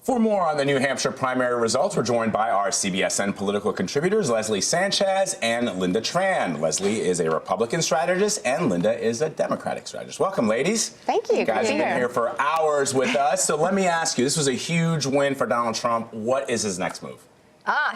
For more on the New Hampshire primary results, we're joined by our CBSN political contributors, Leslie Sanchez and Lynda Tran. Leslie is a Republican strategist and Lynda is a Democratic strategist. Welcome, ladies. Thank you. You guys have been here for hours with us. So let me ask you, this was a huge win for Donald Trump. What is his next move?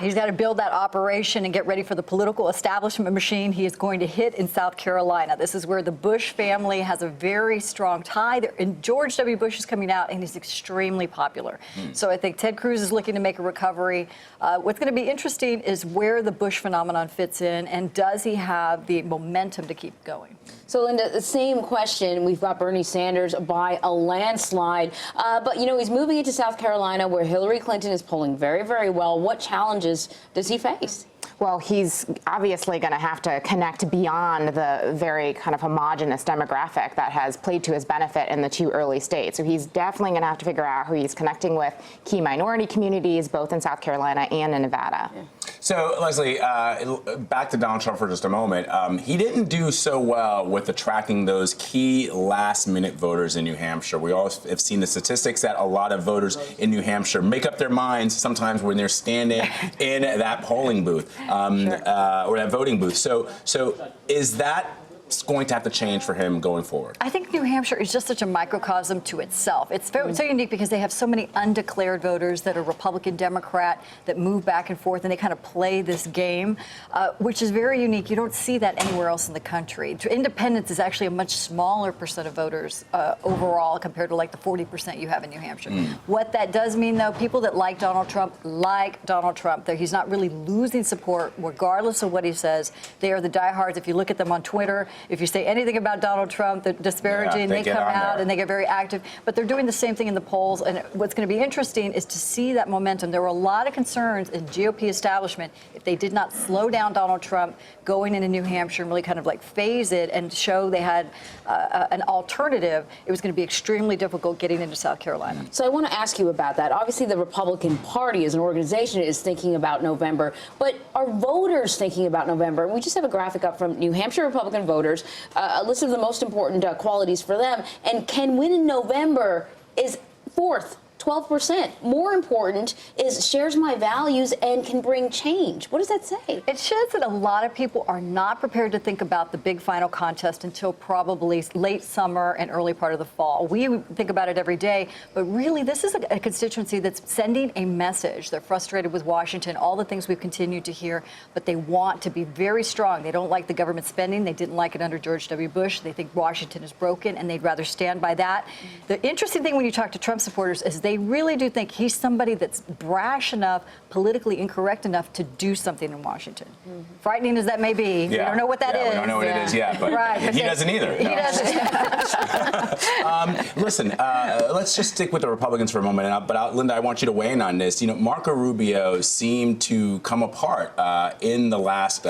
He's got to build that operation and get ready for the political establishment machine he is going to hit in South Carolina. This is where the Bush family has a very strong tie. And George W. Bush is coming out, and he's extremely popular. So I think Ted Cruz is looking to make a recovery. What's going to be interesting is where the Bush phenomenon fits in, and does he have the momentum to keep going? So, Lynda, the same question. We've got Bernie Sanders by a landslide. But, you know, he's moving into South Carolina where Hillary Clinton is polling very, very well. What challenges does he face? Well, he's obviously going to have to connect beyond the very kind of homogenous demographic that has played to his benefit in the two early states. So he's definitely going to have to figure out who he's connecting with key minority communities, both in South Carolina and in Nevada. Yeah. So, Leslie, back to Donald Trump for just a moment. He didn't do so well with attracting those key last-minute voters in New Hampshire. We all have seen the statistics that a lot of voters in New Hampshire make up their minds sometimes when they're standing in that polling booth. Or that voting booth. So is that going to have to change for him going forward? I think New Hampshire is just such a microcosm to itself. It's so unique because they have so many undeclared voters that are Republican, Democrat, that move back and forth, and they kind of play this game, which is very unique. You don't see that anywhere else in the country. Independents is actually a much smaller percent of voters overall compared to like the 40% you have in New Hampshire. What that does mean, though, people that like Donald Trump, he's not really losing support regardless of what he says. They are the diehards. If you look at them on Twitter, if you say anything about Donald Trump, they're disparaging, they come out and they get very active. But they're doing the same thing in the polls. And what's going to be interesting is to see that momentum. There were a lot of concerns in GOP establishment if they did not slow down Donald Trump going into New Hampshire and really kind of like phase it and show they had an alternative. It was going to be extremely difficult getting into South Carolina. So I want to ask you about that. Obviously, the Republican Party as an organization is thinking about November. But are voters thinking about November? We just have a graphic up from New Hampshire Republican voters. A list of the most important qualities for them, and can win in November is fourth, 12%. More important is shares my values and can bring change. What does that say? It shows that a lot of people are not prepared to think about the big final contest until probably late summer and early part of the fall. We think about it every day, but really this is a constituency that's sending a message. They're frustrated with Washington, all the things we've continued to hear, but they want to be very strong. They don't like the government spending. They didn't like it under George W. Bush. They think Washington is broken, and they'd rather stand by that. The interesting thing when you talk to Trump supporters is they really do think he's somebody that's brash enough, politically incorrect enough to do something in Washington. Frightening as that may be, we don't know what that is. We don't know what it is yet, but he doesn't either. He doesn't. Listen, let's just stick with the Republicans for a moment. But Lynda, I want you to weigh in on this. You know, Marco Rubio seemed to come apart in the last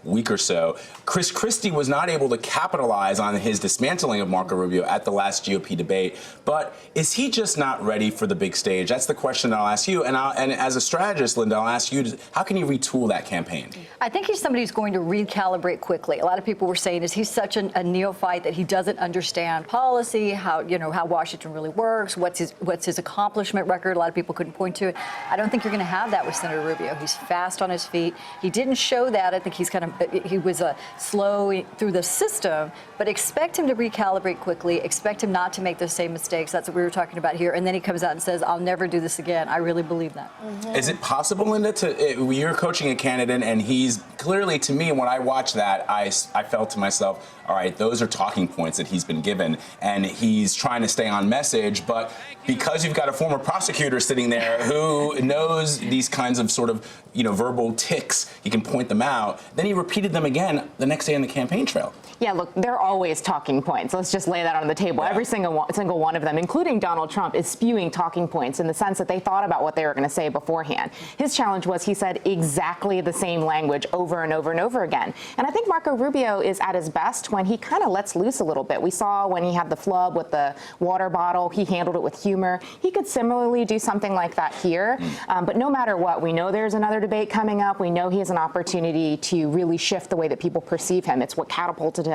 week or so. Chris Christie was not able to capitalize on his dismantling of Marco Rubio at the last GOP debate. But is he just not ready for the big stage? That's the question that I'll ask you. And as a strategist, Lynda, I'll ask you, how can you retool that campaign? I think he's somebody who's going to recalibrate quickly. A lot of people were saying, is he such a neophyte that he doesn't understand policy, how Washington really works, what's his accomplishment record? A lot of people couldn't point to it. I don't think you're going to have that with Senator Rubio. He's fast on his feet. He didn't show that. I think he was slow through the system, but expect him to recalibrate quickly. Expect him not to make those same mistakes. That's what we were talking about here. And then he comes out and says, I'll never do this again. I really believe that. Is it possible, Lynda, you're coaching a candidate, and he's clearly, to me, when I watched that, I felt to myself, all right, those are talking points that he's been given, and he's trying to stay on message, but because you've got a former prosecutor sitting there who knows these kinds of sort of, verbal tics, he can point them out, then he repeated them again the next day on the campaign trail. Yeah, look, they're always talking points. Let's just lay that on the table. Yeah. Every single one of them, including Donald Trump, is spewing talking points in the sense that they thought about what they were going to say beforehand. His challenge was he said exactly the same language over and over and over again. And I think Marco Rubio is at his best when he kind of lets loose a little bit. We saw when he had the flub with the water bottle, he handled it with humor. He could similarly do something like that here. But no matter what, we know there's another debate coming up. We know he has an opportunity to really shift the way that people perceive him. It's what catapulted him,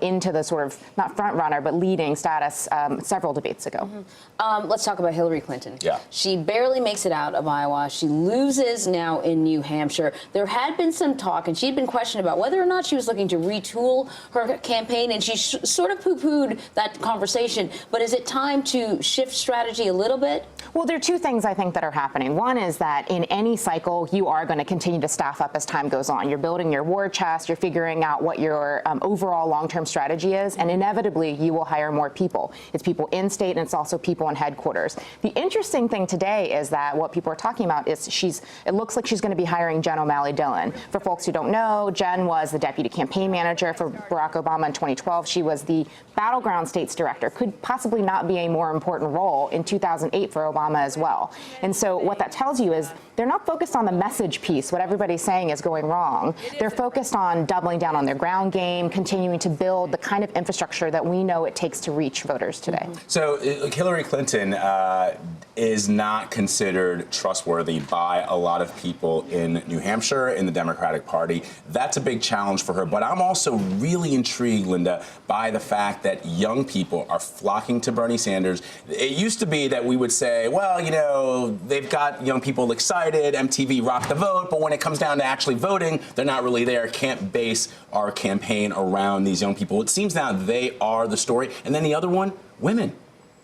into the sort of, not front runner, but leading status several debates ago. Let's talk about Hillary. Hillary Clinton. Yeah. She barely makes it out of Iowa. She loses now in New Hampshire. There had been some talk, and she'd been questioned about whether or not she was looking to retool her campaign, and she sort of poo-pooed that conversation. But is it time to shift strategy a little bit? Well, there are two things I think that are happening. One is that in any cycle, you are going to continue to staff up as time goes on. You're building your war chest, you're figuring out what your overall long-term strategy is, and inevitably you will hire more people. It's people in state, and it's also people in headquarters. The interesting thing today is that what people are talking about is it looks like she's going to be hiring Jen O'Malley Dillon. For folks who don't know, Jen was the deputy campaign manager for Barack Obama in 2012. She was the battleground states director. Could possibly not be a more important role in 2008 for Obama as well. And so what that tells you is they're not focused on the message piece, what everybody's saying is going wrong. They're focused on doubling down on their ground game, continuing to build the kind of infrastructure that we know it takes to reach voters today. So Hillary Clinton is not considered trustworthy by a lot of people in New Hampshire, in the Democratic Party. That's a big challenge for her. But I'm also really intrigued, Lynda, by the fact that young people are flocking to Bernie Sanders. It used to be that we would say, well, you know, they've got young people excited, MTV rock the vote, but when it comes down to actually voting, they're not really there. Can't base our campaign around these young people. It seems now they are the story. And then the other one, women.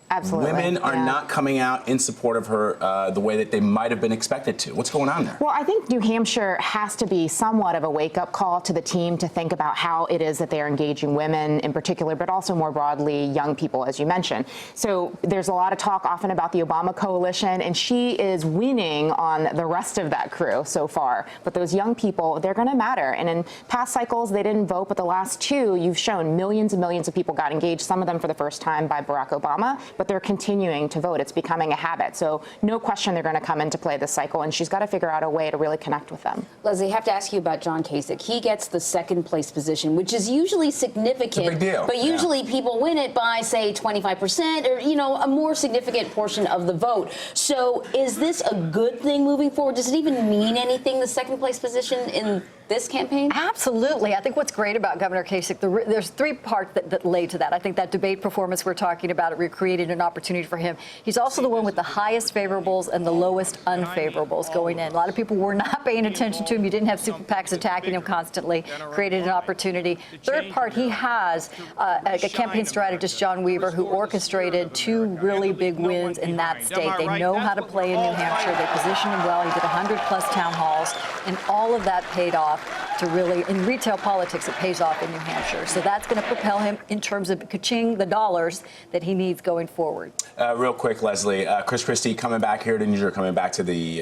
Absolutely. Women are not coming out in support of her the way that they might have been expected to. What's going on there? Well, I think New Hampshire has to be somewhat of a wake-up call to the team to think about how it is that they're engaging women in particular, but also more broadly young people, as you mentioned. So there's a lot of talk often about the Obama coalition, and she is winning on the rest of that crew so far. But those young people, they're going to matter. And in past cycles, they didn't vote, but the last two, you've shown millions and millions of people got engaged, some of them for the first time by Barack Obama, but they're continuing to vote. It's becoming a habit. So no question they're going to come into play this cycle, and she's got to figure out a way to really connect with them. Leslie, I have to ask you about John Kasich. He gets the second place position, which is usually significant. It's a big deal. But usually people win it by, say, 25% or, you know, a more significant portion of the vote. So is this a good thing moving forward? Does it even mean anything, the second place position in this campaign? Absolutely. I think what's great about Governor Kasich, there's three parts that lay to that. I think that debate performance we're talking about, it created an opportunity for him. He's also the one with the highest favorables and the lowest unfavorables going in. A lot of people were not paying attention to him. You didn't have super PACs attacking him constantly. Created an opportunity. Third part, he has a campaign strategist, John Weaver, who orchestrated two really big wins in that state. They know how to play in New Hampshire. They positioned him well. He did 100+ town halls, and all of that paid off. To really, in retail politics, it pays off in New Hampshire. So that's going to propel him in terms of ka-ching the dollars that he needs going forward. Real quick, Leslie, Chris Christie coming back here to New Jersey, coming back to the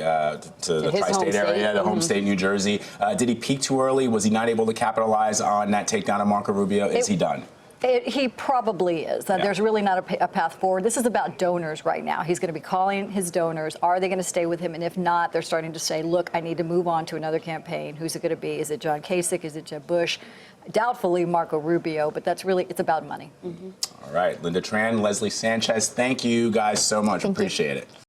tri-state area, the home state, New Jersey. Did he peak too early? Was he not able to capitalize on that takedown of Marco Rubio? Is he done? He probably is. There's really not a path forward. This is about donors right now. He's going to be calling his donors. Are they going to stay with him? And if not, they're starting to say, look, I need to move on to another campaign. Who's it going to be? Is it John Kasich? Is it Jeb Bush? Doubtfully Marco Rubio, but that's really, it's about money. All right. Lynda Tran, Leslie Sanchez, thank you guys so much. Appreciate it.